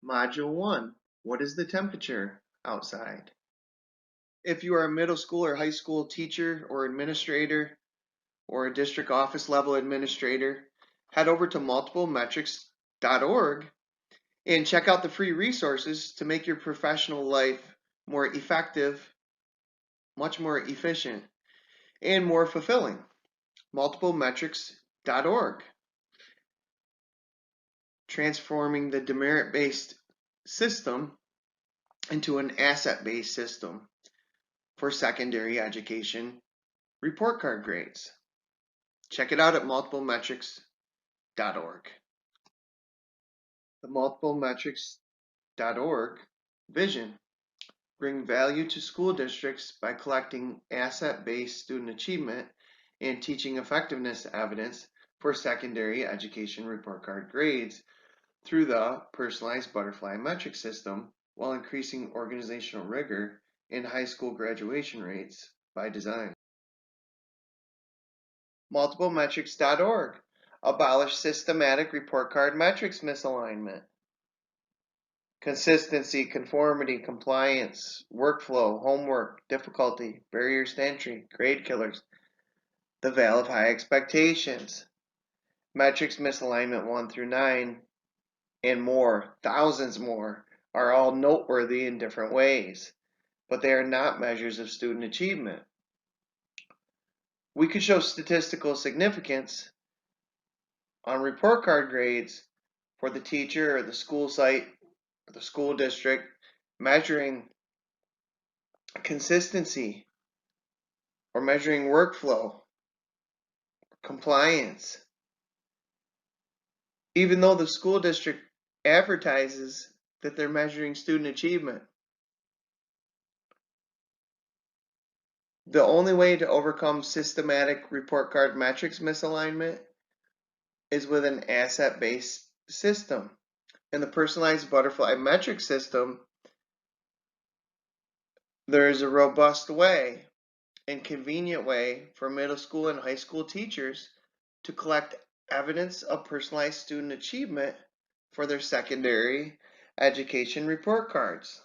Module 1. What is the temperature outside? If you are a middle school or high school teacher or administrator or a district office level administrator, head over to multiplemetrics.org and check out the free resources to make your professional life more effective, much more efficient, and more fulfilling. Multiplemetrics.org. Transforming the demerit-based system into an asset-based system for secondary education report card grades. Check it out at multiplemetrics.org. The multiplemetrics.org vision: bring value to school districts by collecting asset-based student achievement and teaching effectiveness evidence for secondary education report card grades through the personalized butterfly metric system while increasing organizational rigor and high school graduation rates by design. Multiplemetrics.org. Abolish systematic report card metrics misalignment. Consistency, conformity, compliance, workflow, homework, difficulty, barriers to entry, grade killers, the veil of high expectations, metrics misalignment 1 through 9, and more, thousands more, are all noteworthy in different ways, but they are not measures of student achievement. We could show statistical significance on report card grades for the teacher or the school site or the school district measuring consistency or measuring workflow, compliance, even though the school district advertises that they're measuring student achievement. The only way to overcome systematic report card metrics misalignment is with an asset-based system. In the personalized butterfly metric system, there is a robust way and convenient way for middle school and high school teachers to collect evidence of personalized student achievement for their secondary education report cards.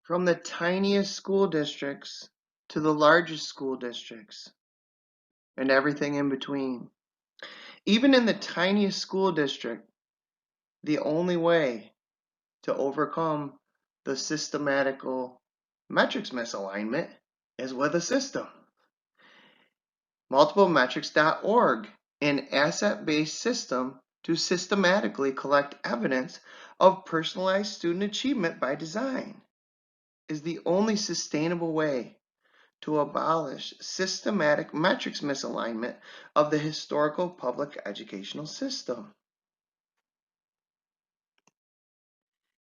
From the tiniest school districts to the largest school districts and everything in between. Even in the tiniest school district, the only way to overcome the systematical metrics misalignment is with a system. Multiplemetrics.org, an asset-based system to systematically collect evidence of personalized student achievement by design, is the only sustainable way to abolish systematic metrics misalignment of the historical public educational system.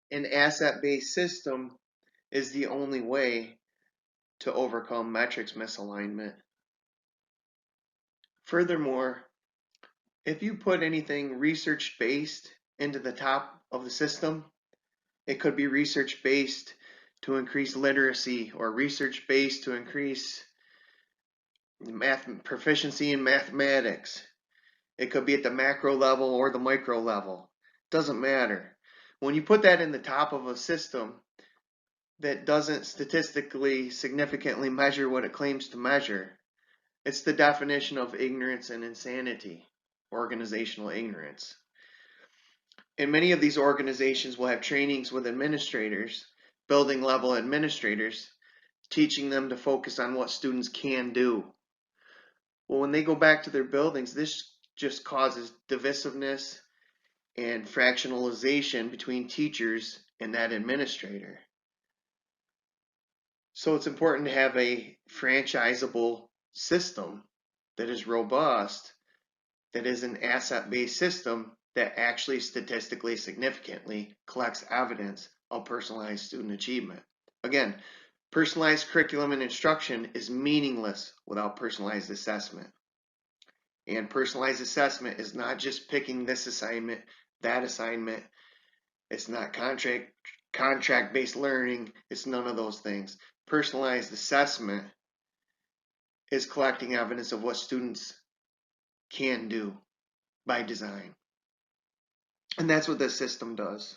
An asset-based system is the only way to overcome metrics misalignment. Furthermore, if you put anything research-based into the top of the system, it could be research-based to increase literacy or research-based to increase proficiency in mathematics. It could be at the macro level or the micro level. Doesn't matter. When you put that in the top of a system that doesn't statistically significantly measure what it claims to measure, it's the definition of ignorance and insanity, organizational ignorance. And many of these organizations will have trainings with administrators, building level administrators, teaching them to focus on what students can do. Well, when they go back to their buildings, this just causes divisiveness and fractionalization between teachers and that administrator. So it's important to have a franchisable system that is robust, that is an asset-based system that actually statistically significantly collects evidence of personalized student achievement. Again, personalized curriculum and instruction is meaningless without personalized assessment. And personalized assessment is not just picking this assignment, that assignment. It's not contract-based learning. It's none of those things. Personalized assessment is collecting evidence of what students can do by design. And that's what this system does.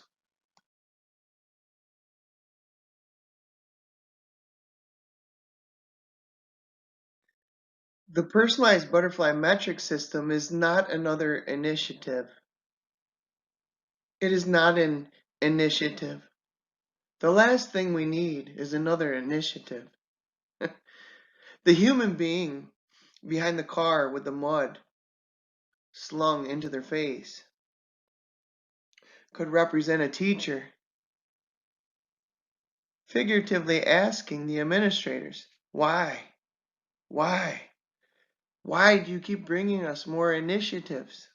The personalized butterfly metric system is not another initiative. It is not an initiative. The last thing we need is another initiative. The human being behind the car with the mud slung into their face could represent a teacher, figuratively asking the administrators, why? Why? Why do you keep bringing us more initiatives?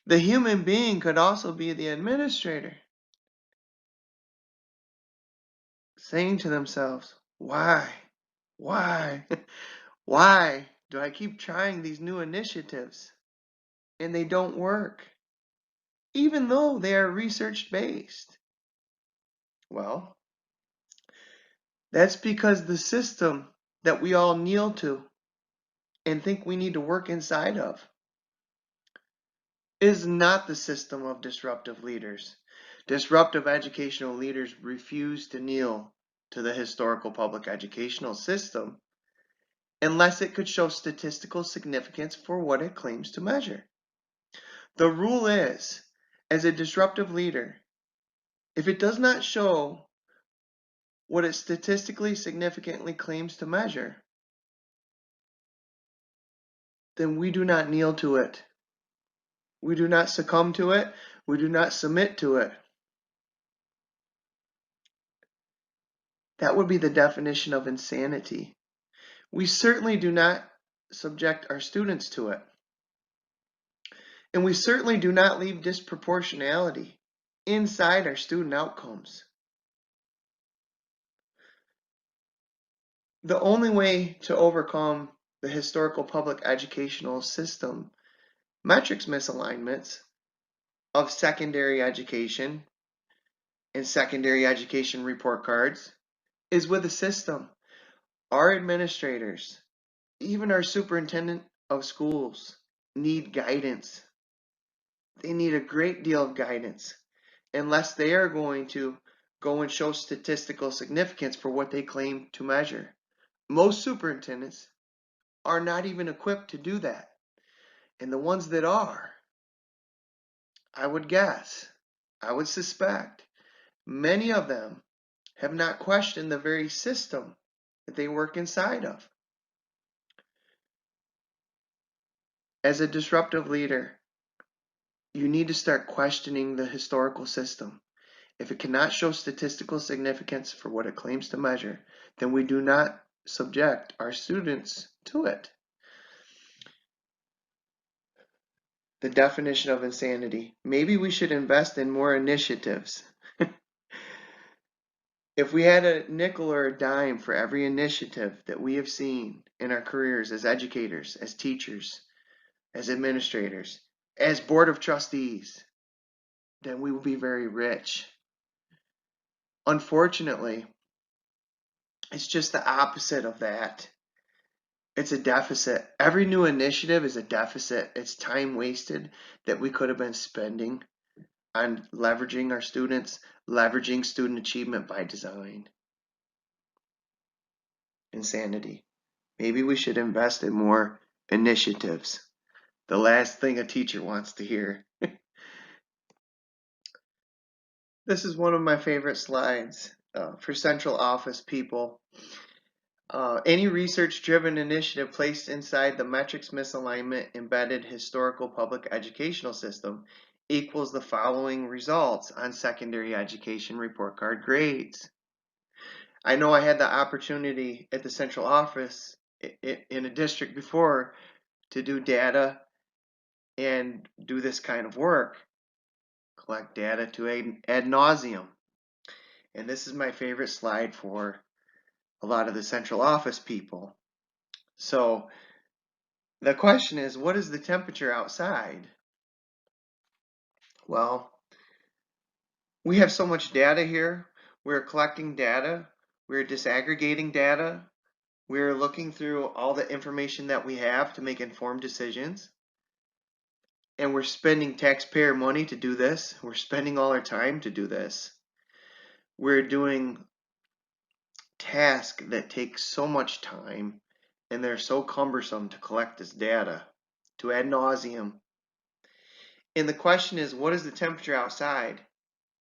The human being could also be the administrator, saying to themselves, why? Why? Why do I keep trying these new initiatives and they don't work, even though they are research based? Well, that's because the system that we all kneel to and think we need to work inside of is not the system of disruptive leaders. Disruptive educational leaders refuse to kneel to the historical public educational system unless it could show statistical significance for what it claims to measure. The rule is, as a disruptive leader, if it does not show what it statistically significantly claims to measure, then we do not kneel to it. We do not succumb to it. We do not submit to it. That would be the definition of insanity. We certainly do not subject our students to it. And we certainly do not leave disproportionality inside our student outcomes. The only way to overcome the historical public educational system metrics misalignments of secondary education and secondary education report cards is with a system. Our administrators, even our superintendent of schools, need guidance. They need a great deal of guidance, unless they are going to go and show statistical significance for what they claim to measure. Most superintendents are not even equipped to do that. And the ones that are, I would guess, I would suspect, many of them have not questioned the very system that they work inside of. As a disruptive leader, you need to start questioning the historical system. If it cannot show statistical significance for what it claims to measure, then we do not subject our students to it. The definition of insanity. Maybe we should invest in more initiatives. If we had a nickel or a dime for every initiative that we have seen in our careers as educators, as teachers, as administrators, as board of trustees, then we will be very rich. Unfortunately, it's just the opposite of that. It's a deficit. Every new initiative is a deficit. It's time wasted that we could have been spending on leveraging our students, leveraging student achievement by design. Insanity. Maybe we should invest in more initiatives. The last thing a teacher wants to hear. This is one of my favorite slides for central office people. Any research-driven initiative placed inside the metrics misalignment embedded historical public educational system equals the following results on secondary education report card grades. I know I had the opportunity at the central office in a district before to do data and do this kind of work, collect data to ad nauseum. And this is my favorite slide for a lot of the central office people. So the question is, what is the temperature outside? Well, we have so much data here. We're collecting data. We're disaggregating data. We're looking through all the information that we have to make informed decisions. And we're spending taxpayer money to do this. We're spending all our time to do this. We're doing tasks that take so much time and they're so cumbersome to collect this data to ad nauseum. And the question is, what is the temperature outside?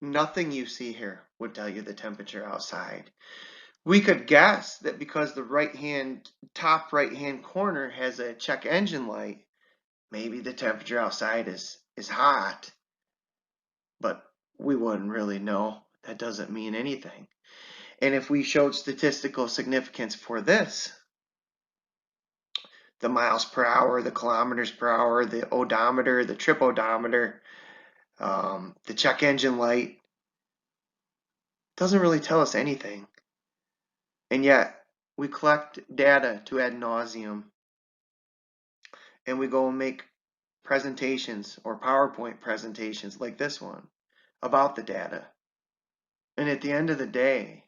Nothing you see here would tell you the temperature outside. We could guess that because the top right hand corner has a check engine light, maybe the temperature outside is hot, but we wouldn't really know. That doesn't mean anything. And if we showed statistical significance for this, the miles per hour, the kilometers per hour, the odometer, the trip odometer, the check engine light, doesn't really tell us anything. And yet we collect data to ad nauseum, and we go and make presentations or PowerPoint presentations like this one about the data. And at the end of the day,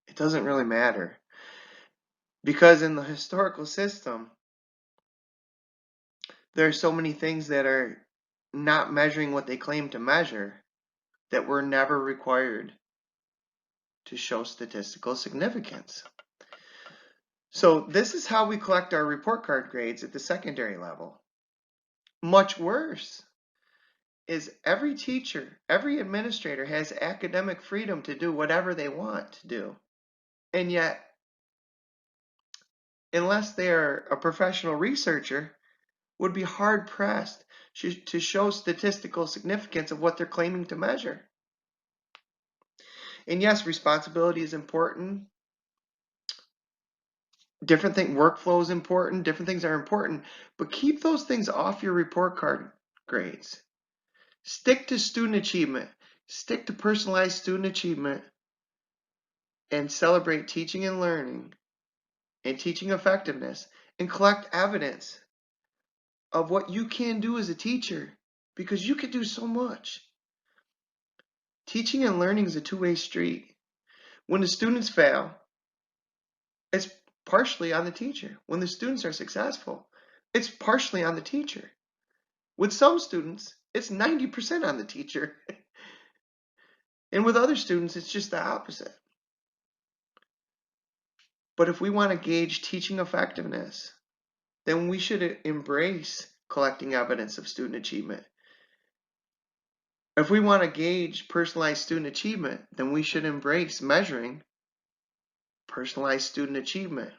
it doesn't really matter, because in the historical system, there are so many things that are not measuring what they claim to measure that were never required to show statistical significance. So this is how we collect our report card grades at the secondary level. Much worse is every teacher, every administrator has academic freedom to do whatever they want to do. And yet, unless they are a professional researcher, would be hard pressed to show statistical significance of what they're claiming to measure. And yes, responsibility is important. Different things, workflow is important, different things are important, but keep those things off your report card grades. Stick to student achievement, stick to personalized student achievement, and celebrate teaching and learning and teaching effectiveness, and collect evidence of what you can do as a teacher, because you can do so much. Teaching and learning is a two-way street. When the students fail, it's partially on the teacher. When the students are successful, it's partially on the teacher. With some students, it's 90% on the teacher. And with other students, it's just the opposite. But if we want to gauge teaching effectiveness, then we should embrace collecting evidence of student achievement. If we want to gauge personalized student achievement, then we should embrace measuring personalized student achievement.